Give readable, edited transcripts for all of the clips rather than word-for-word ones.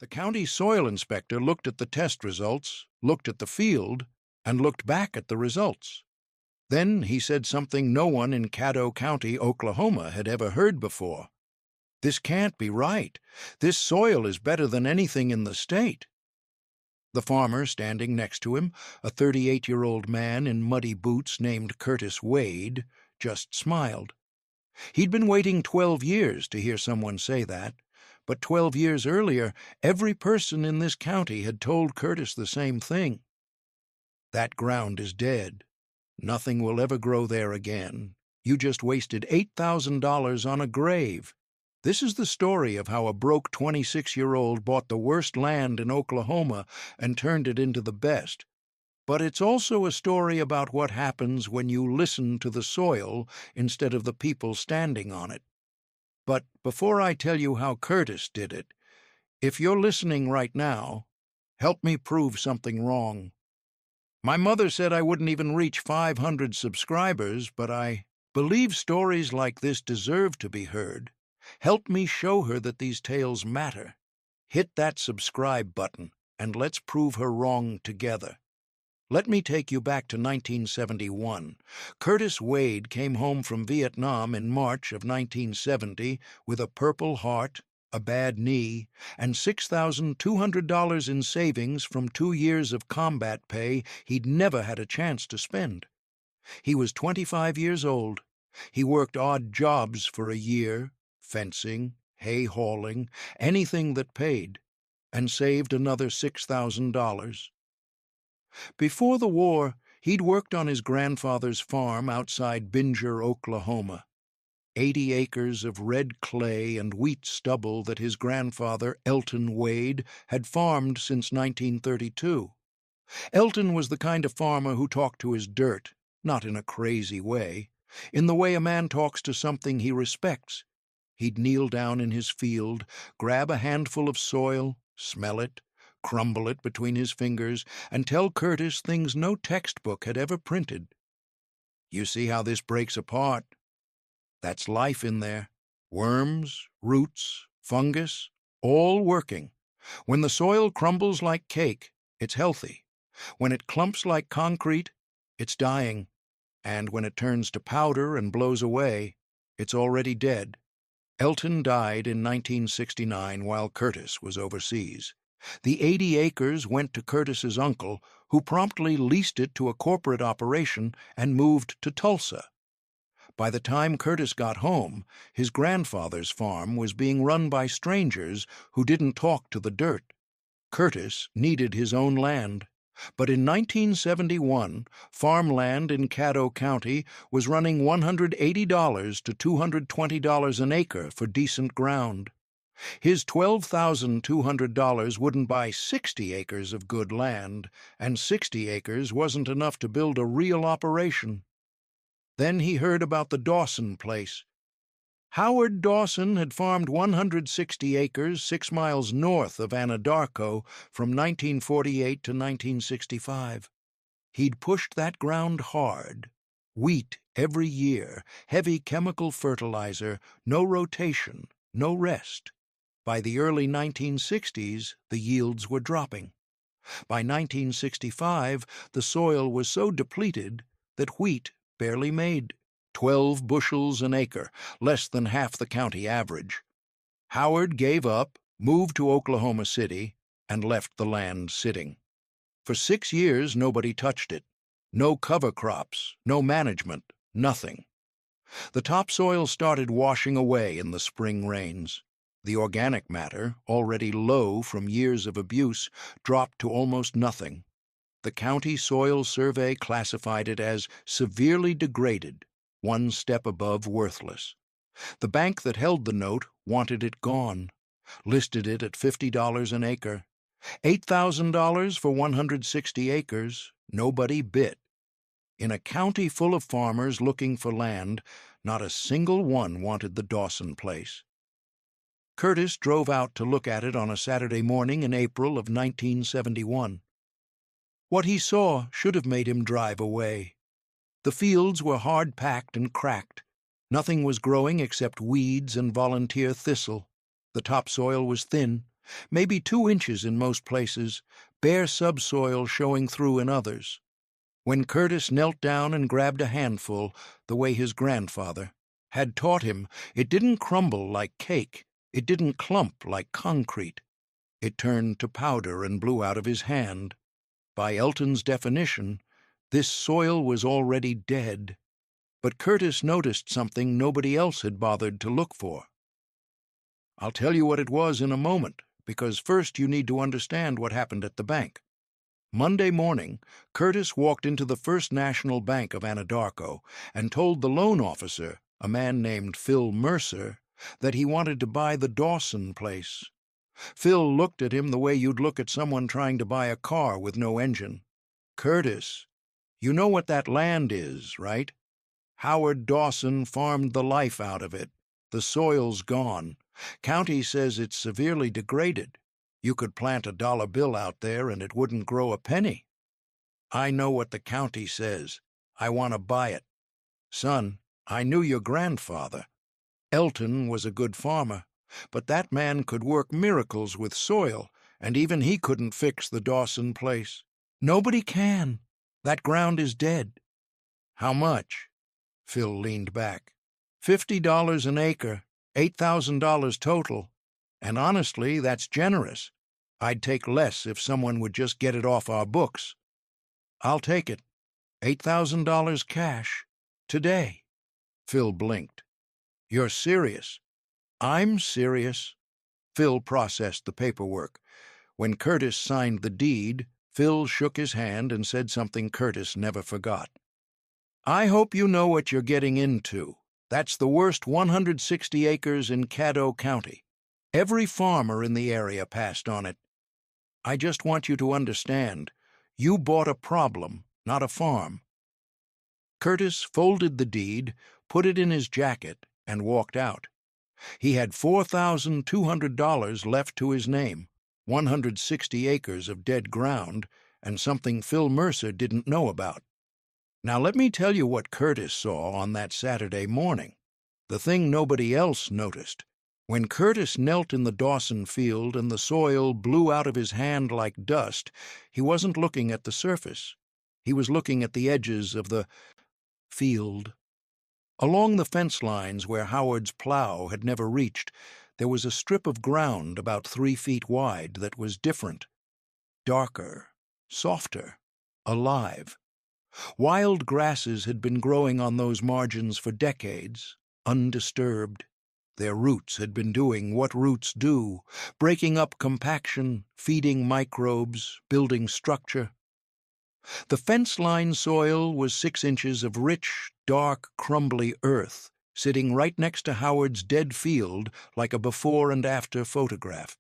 The county soil inspector looked at the test results, looked at the field, and looked back at the results. Then he said something no one in Caddo County, Oklahoma, had ever heard before. "This can't be right. This soil is better than anything in the state." The farmer standing next to him, a 38-year-old man in muddy boots named Curtis Wade, just smiled. He'd been waiting 12 years to hear someone say that, but 12 years earlier, every person in this county had told Curtis the same thing. "That ground is dead. Nothing will ever grow there again. You just wasted $8,000 on a grave." This is the story of how a broke 26-year-old bought the worst land in Oklahoma and turned it into the best. But it's also a story about what happens when you listen to the soil instead of the people standing on it. But before I tell you how Curtis did it, if you're listening right now, help me prove something wrong. My mother said I wouldn't even reach 500 subscribers, but I believe stories like this deserve to be heard. Help me show her that these tales matter. Hit that subscribe button, and let's prove her wrong together. Let me take you back to 1971. Curtis Wade came home from Vietnam in March of 1970 with a Purple Heart, a bad knee, and $6,200 in savings from 2 years of combat pay he'd never had a chance to spend. He was 25 years old. He worked odd jobs for a year, fencing, hay hauling, anything that paid, and saved another $6,000. Before the war, he'd worked on his grandfather's farm outside Binger, Oklahoma. 80 acres of red clay and wheat stubble that his grandfather, Elton Wade, had farmed since 1932. Elton was the kind of farmer who talked to his dirt, not in a crazy way, in the way a man talks to something he respects. He'd kneel down in his field, grab a handful of soil, smell it, crumble it between his fingers, and tell Curtis things no textbook had ever printed. "You see how this breaks apart? That's life in there. Worms, roots, fungus, all working. When the soil crumbles like cake, it's healthy. When it clumps like concrete, it's dying. And when it turns to powder and blows away, it's already dead." Elton died in 1969 while Curtis was overseas. The 80 acres went to Curtis's uncle, who promptly leased it to a corporate operation and moved to Tulsa. By the time Curtis got home, his grandfather's farm was being run by strangers who didn't talk to the dirt. Curtis needed his own land. But in 1971, farmland in Caddo County was running $180 to $220 an acre for decent ground. His $12,200 wouldn't buy 60 acres of good land, and 60 acres wasn't enough to build a real operation. Then he heard about the Dawson place. Howard Dawson had farmed 160 acres 6 miles north of Anadarko from 1948 to 1965. He'd pushed that ground hard. Wheat every year, heavy chemical fertilizer, no rotation, no rest. By the early 1960s, the yields were dropping. By 1965, the soil was so depleted that wheat barely made 12 bushels an acre, less than half the county average. Howard gave up, moved to Oklahoma City, and left the land sitting. For 6 years, nobody touched it. No cover crops, no management, nothing. The topsoil started washing away in the spring rains. The organic matter, already low from years of abuse, dropped to almost nothing. The county soil survey classified it as severely degraded, 1 step above worthless. The bank that held the note wanted it gone, listed it at $50 an acre. $8,000 for 160 acres, nobody bit. In a county full of farmers looking for land, not a single one wanted the Dawson place. Curtis drove out to look at it on a Saturday morning in April of 1971. What he saw should have made him drive away. The fields were hard-packed and cracked. Nothing was growing except weeds and volunteer thistle. The topsoil was thin, maybe 2 inches in most places, bare subsoil showing through in others. When Curtis knelt down and grabbed a handful, the way his grandfather had taught him, it didn't crumble like cake, it didn't clump like concrete. It turned to powder and blew out of his hand. By Elton's definition, this soil was already dead. But Curtis noticed something nobody else had bothered to look for. I'll tell you what it was in a moment, because first you need to understand what happened at the bank. Monday morning, Curtis walked into the First National Bank of Anadarko and told the loan officer, a man named Phil Mercer, that he wanted to buy the Dawson place. Phil looked at him the way you'd look at someone trying to buy a car with no engine. "Curtis, you know what that land is, right? Howard Dawson farmed the life out of it. The soil's gone. County says it's severely degraded. You could plant a dollar bill out there and it wouldn't grow a penny." "I know what the county says. I want to buy it. Son, I knew your grandfather. Elton was a good farmer, but that man could work miracles with soil, and even he couldn't fix the Dawson place. Nobody can. That ground is dead." "How much?" Phil leaned back. $50 an acre, $8,000 total. And honestly, that's generous. I'd take less if someone would just get it off our books." "I'll take it. $8,000 cash. Today." Phil blinked. "You're serious?" "I'm serious." Phil processed the paperwork. When Curtis signed the deed, Phil shook his hand and said something Curtis never forgot. "I hope you know what you're getting into. That's the worst 160 acres in Caddo County. Every farmer in the area passed on it. I just want you to understand, you bought a problem, not a farm." Curtis folded the deed, put it in his jacket, and walked out. He had $4,200 left to his name, 160 acres of dead ground, and something Phil Mercer didn't know about. Now let me tell you what Curtis saw on that Saturday morning, the thing nobody else noticed. When Curtis knelt in the Dawson field and the soil blew out of his hand like dust, he wasn't looking at the surface. He was looking at the edges of the field. Along the fence lines where Howard's plow had never reached, there was a strip of ground about 3 feet wide that was different, darker, softer, alive. Wild grasses had been growing on those margins for decades, undisturbed. Their roots had been doing what roots do, breaking up compaction, feeding microbes, building structure. The fence-line soil was 6 inches of rich, dark, crumbly earth, sitting right next to Howard's dead field like a before and after photograph.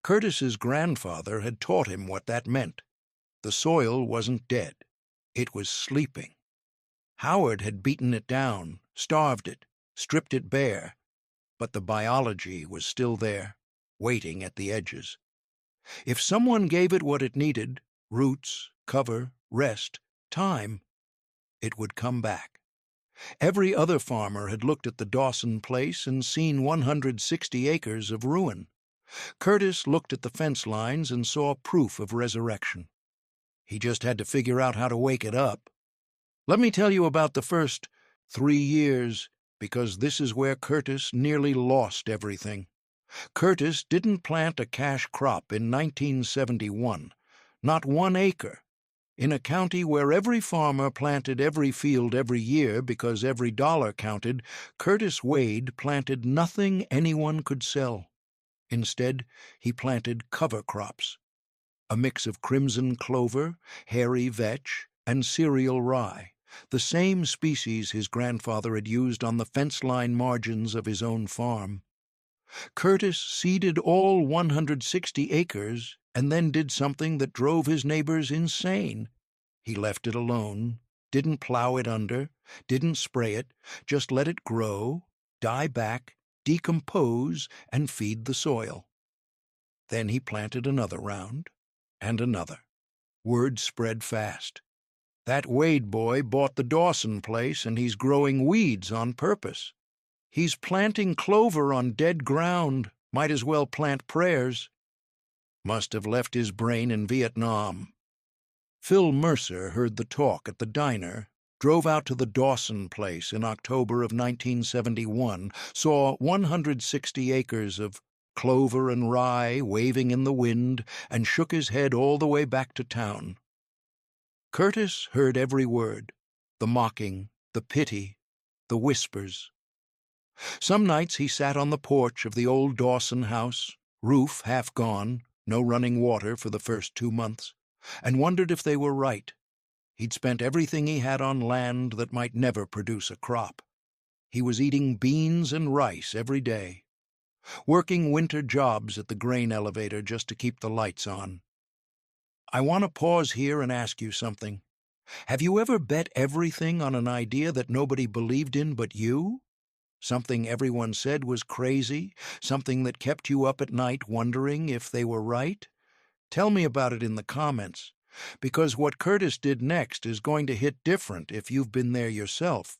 Curtis's grandfather had taught him what that meant. The soil wasn't dead. It was sleeping. Howard had beaten it down, starved it, stripped it bare, but the biology was still there, waiting at the edges. If someone gave it what it needed, roots, cover, rest, time, it would come back. Every other farmer had looked at the Dawson place and seen 160 acres of ruin. Curtis looked at the fence lines and saw proof of resurrection. He just had to figure out how to wake it up. Let me tell you about the first 3 years, because this is where Curtis nearly lost everything. Curtis didn't plant a cash crop in 1971, not 1 acre. In a county where every farmer planted every field every year because every dollar counted, Curtis Wade planted nothing anyone could sell. Instead, he planted cover crops, a mix of crimson clover, hairy vetch, and cereal rye, the same species his grandfather had used on the fence-line margins of his own farm. Curtis seeded all 160 acres and then did something that drove his neighbors insane. He left it alone, didn't plow it under, didn't spray it, just let it grow, die back, decompose, and feed the soil. Then he planted another round, and another. Word spread fast. That Wade boy bought the Dawson place, and he's growing weeds on purpose. He's planting clover on dead ground, might as well plant prayers. Must have left his brain in Vietnam. Phil Mercer heard the talk at the diner, drove out to the Dawson place in October of 1971, saw 160 acres of clover and rye waving in the wind, and shook his head all the way back to town. Curtis heard every word, the mocking, the pity, the whispers. Some nights he sat on the porch of the old Dawson house, roof half gone, no running water for the first 2 months, and wondered if they were right. He'd spent everything he had on land that might never produce a crop. He was eating beans and rice every day, working winter jobs at the grain elevator just to keep the lights on. I want to pause here and ask you something. Have you ever bet everything on an idea that nobody believed in but you? Something everyone said was crazy, something that kept you up at night wondering if they were right? Tell me about it in the comments, because what Curtis did next is going to hit different if you've been there yourself.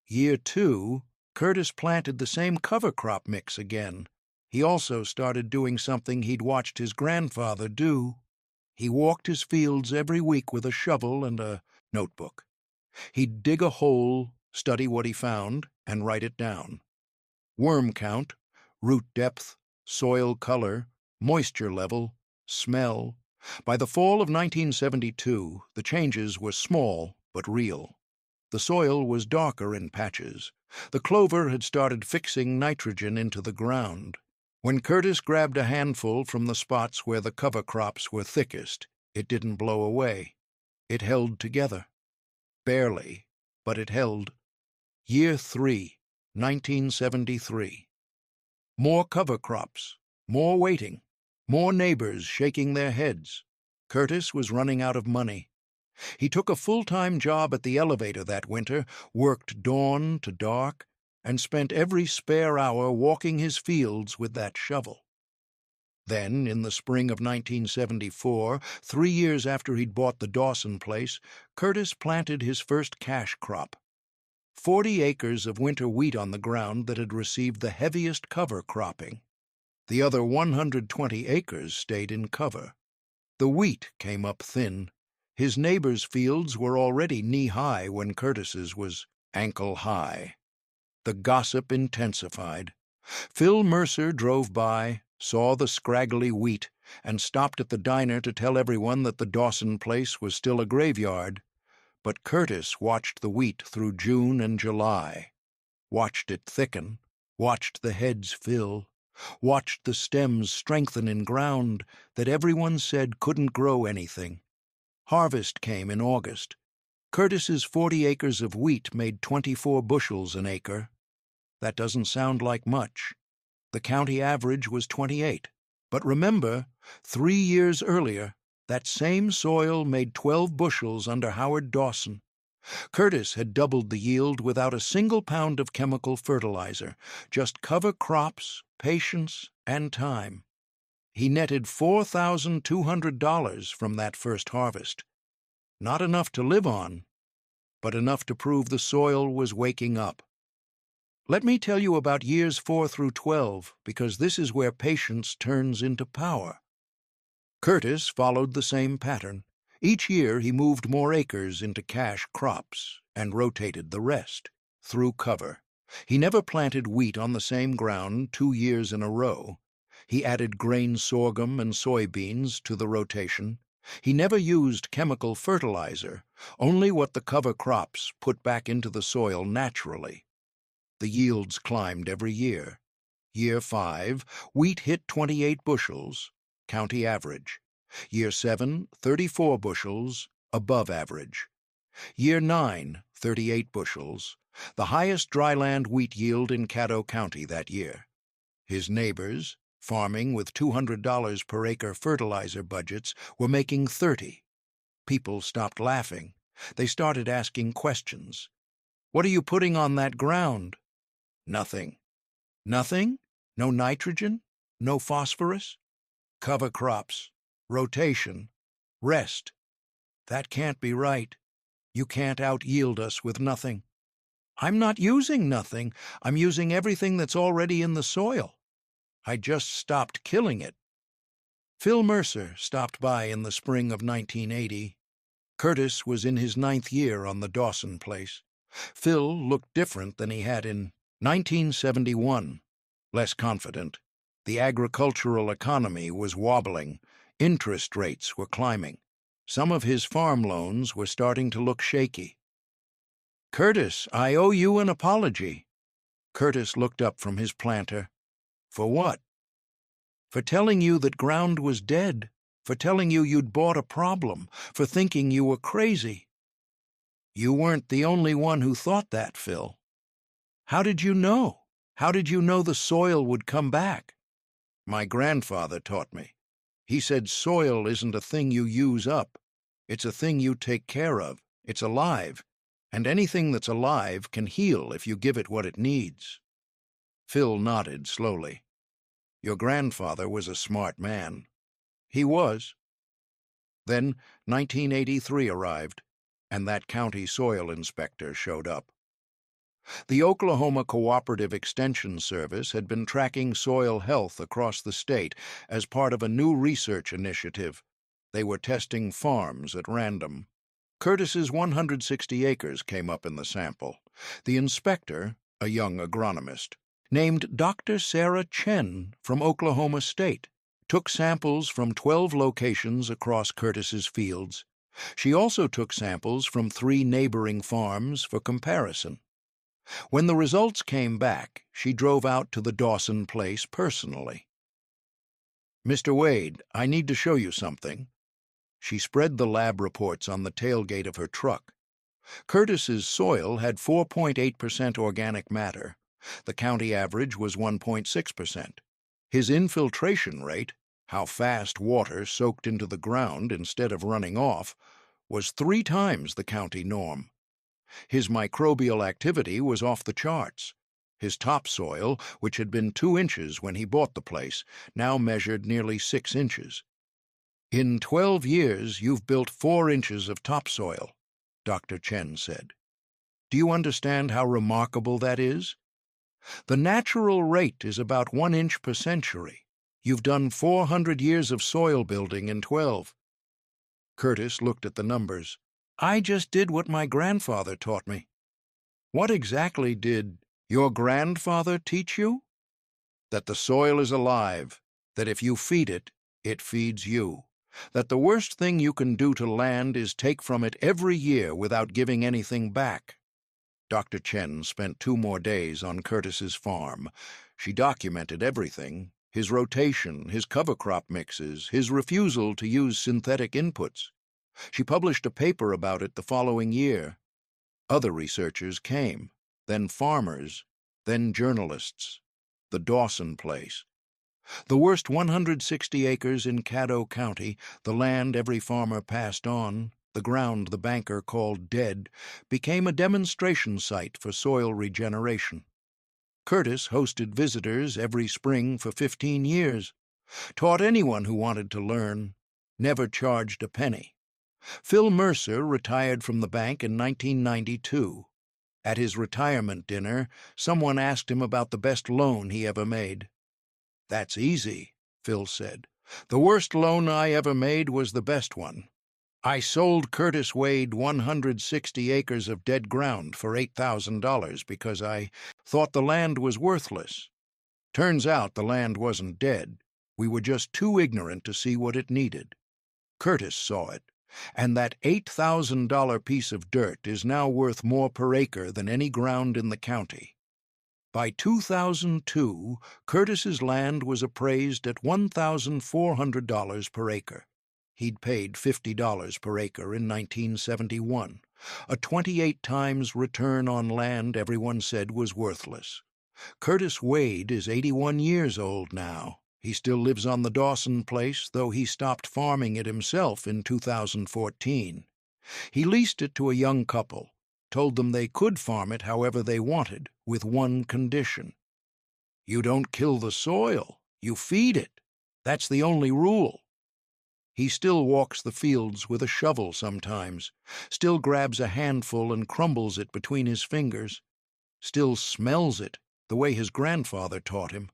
Year 2, Curtis planted the same cover crop mix again. He also started doing something he'd watched his grandfather do. He walked his fields every week with a shovel and a notebook. He'd dig a hole, study what he found, and write it down. Worm count, root depth, soil color, moisture level, smell. By the fall of 1972, the changes were small but real. The soil was darker in patches. The clover had started fixing nitrogen into the ground. When Curtis grabbed a handful from the spots where the cover crops were thickest, it didn't blow away. It held together. Barely, but it held. Year 3, 1973. More cover crops, more waiting, more neighbors shaking their heads. Curtis was running out of money. He took a full-time job at the elevator that winter, worked dawn to dark, and spent every spare hour walking his fields with that shovel. Then, in the spring of 1974, 3 years after he'd bought the Dawson place, Curtis planted his first cash crop. 40 acres of winter wheat on the ground that had received the heaviest cover cropping. The other 120 acres stayed in cover. The wheat came up thin. His neighbors' fields were already knee-high when Curtis's was ankle-high. The gossip intensified. Phil Mercer drove by, saw the scraggly wheat, and stopped at the diner to tell everyone that the Dawson place was still a graveyard. But Curtis watched the wheat through June and July, watched it thicken, watched the heads fill, watched the stems strengthen in ground that everyone said couldn't grow anything. Harvest came in August. Curtis's 40 acres of wheat made 24 bushels an acre. That doesn't sound like much. The county average was 28. But remember, 3 years earlier, that same soil made 12 bushels under Howard Dawson. Curtis had doubled the yield without a single pound of chemical fertilizer, just cover crops, patience, and time. He netted $4,200 from that first harvest. Not enough to live on, but enough to prove the soil was waking up. Let me tell you about years 4 through 12, because this is where patience turns into power. Curtis followed the same pattern. Each year he moved more acres into cash crops and rotated the rest through cover. He never planted wheat on the same ground 2 years in a row. He added grain sorghum and soybeans to the rotation. He never used chemical fertilizer, only what the cover crops put back into the soil naturally. The yields climbed every year. Year 5, wheat hit 28 bushels, county average. Year 7, 34 bushels, above average. Year 9, 38 bushels, the highest dryland wheat yield in Caddo County that year. His neighbors, farming with $200 per acre fertilizer budgets, were making 30. People stopped laughing. They started asking questions. "What are you putting on that ground?" "Nothing." "Nothing? No nitrogen? No phosphorus?" "Cover crops. Rotation. Rest." "That can't be right. You can't out-yield us with nothing." "I'm not using nothing. I'm using everything that's already in the soil. I just stopped killing it." Phil Mercer stopped by in the spring of 1980. Curtis was in his 9th year on the Dawson place. Phil looked different than he had in 1971, less confident. The agricultural economy was wobbling. Interest rates were climbing. Some of his farm loans were starting to look shaky. "Curtis, I owe you an apology." Curtis looked up from his planter. "For what?" "For telling you that ground was dead. For telling you you'd bought a problem. For thinking you were crazy." "You weren't the only one who thought that, Phil." "How did you know? How did you know the soil would come back?" "My grandfather taught me. He said soil isn't a thing you use up. It's a thing you take care of. It's alive. And anything that's alive can heal if you give it what it needs." Phil nodded slowly. "Your grandfather was a smart man." "He was." Then 1983 arrived, and that county soil inspector showed up. The Oklahoma Cooperative Extension Service had been tracking soil health across the state as part of a new research initiative. They were testing farms at random. Curtis's 160 acres came up in the sample. The inspector, a young agronomist, named Dr. Sarah Chen from Oklahoma State, took samples from 12 locations across Curtis's fields. She also took samples from 3 neighboring farms for comparison. When the results came back, she drove out to the Dawson place personally. "Mr. Wade, I need to show you something." She spread the lab reports on the tailgate of her truck. Curtis's soil had 4.8% organic matter. The county average was 1.6%. His infiltration rate, how fast water soaked into the ground instead of running off, was 3 times the county norm. His microbial activity was off the charts. His topsoil, which had been 2 inches when he bought the place, now measured nearly 6 inches. "In 12 years, you've built 4 inches of topsoil," Dr. Chen said. "Do you understand how remarkable that is? The natural rate is about 1 inch per century. You've done 400 years of soil building in 12. Curtis looked at the numbers. "I just did what my grandfather taught me." "What exactly did your grandfather teach you?" "That the soil is alive, that if you feed it, it feeds you. That the worst thing you can do to land is take from it every year without giving anything back." Dr. Chen spent 2 more days on Curtis's farm. She documented everything: his rotation, his cover crop mixes, his refusal to use synthetic inputs. She published a paper about it the following year. Other researchers came, then farmers, then journalists. The Dawson place. The worst 160 acres in Caddo County, the land every farmer passed on, the ground the banker called dead, became a demonstration site for soil regeneration. Curtis hosted visitors every spring for 15 years, taught anyone who wanted to learn, never charged a penny. Phil Mercer retired from the bank in 1992. At his retirement dinner, someone asked him about the best loan he ever made. "That's easy," Phil said. "The worst loan I ever made was the best one. I sold Curtis Wade 160 acres of dead ground for $8,000 because I thought the land was worthless. Turns out the land wasn't dead. We were just too ignorant to see what it needed. Curtis saw it, and that $8,000 piece of dirt is now worth more per acre than any ground in the county. By 2002, Curtis's land was appraised at $1,400 per acre. He'd paid $50 per acre in 1971, a 28 times return on land everyone said was worthless. Curtis Wade is 81 years old now. He still lives on the Dawson place, though he stopped farming it himself in 2014. He leased it to a young couple, told them they could farm it however they wanted, with one condition. You don't kill the soil, you feed it. That's the only rule. He still walks the fields with a shovel sometimes, still grabs a handful and crumbles it between his fingers, still smells it the way his grandfather taught him,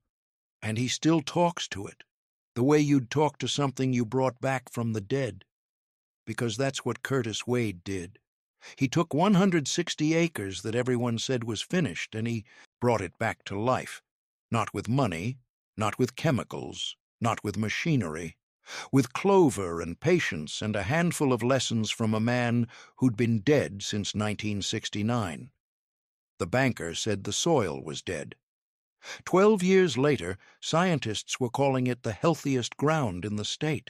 and he still talks to it. The way you'd talk to something you brought back from the dead. Because that's what Curtis Wade did. He took 160 acres that everyone said was finished, and he brought it back to life. Not with money, not with chemicals, not with machinery. With clover and patience and a handful of lessons from a man who'd been dead since 1969. The banker said the soil was dead. 12 years later, scientists were calling it the healthiest ground in the state,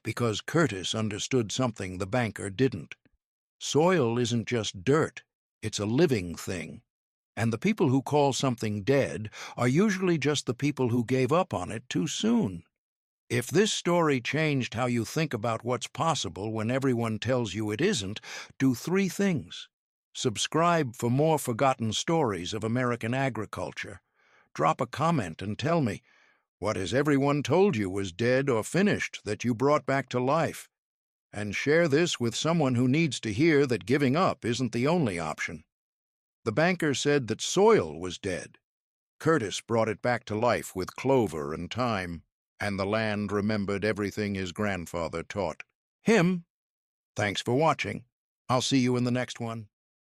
because Curtis understood something the banker didn't. Soil isn't just dirt, it's a living thing. And the people who call something dead are usually just the people who gave up on it too soon. If this story changed how you think about what's possible when everyone tells you it isn't, do 3 things. Subscribe for more forgotten stories of American agriculture. Drop a comment and tell me, what has everyone told you was dead or finished that you brought back to life? And share this with someone who needs to hear that giving up isn't the only option. The banker said that soil was dead. Curtis brought it back to life with clover and thyme, and the land remembered everything his grandfather taught him. Thanks for watching. I'll see you in the next one.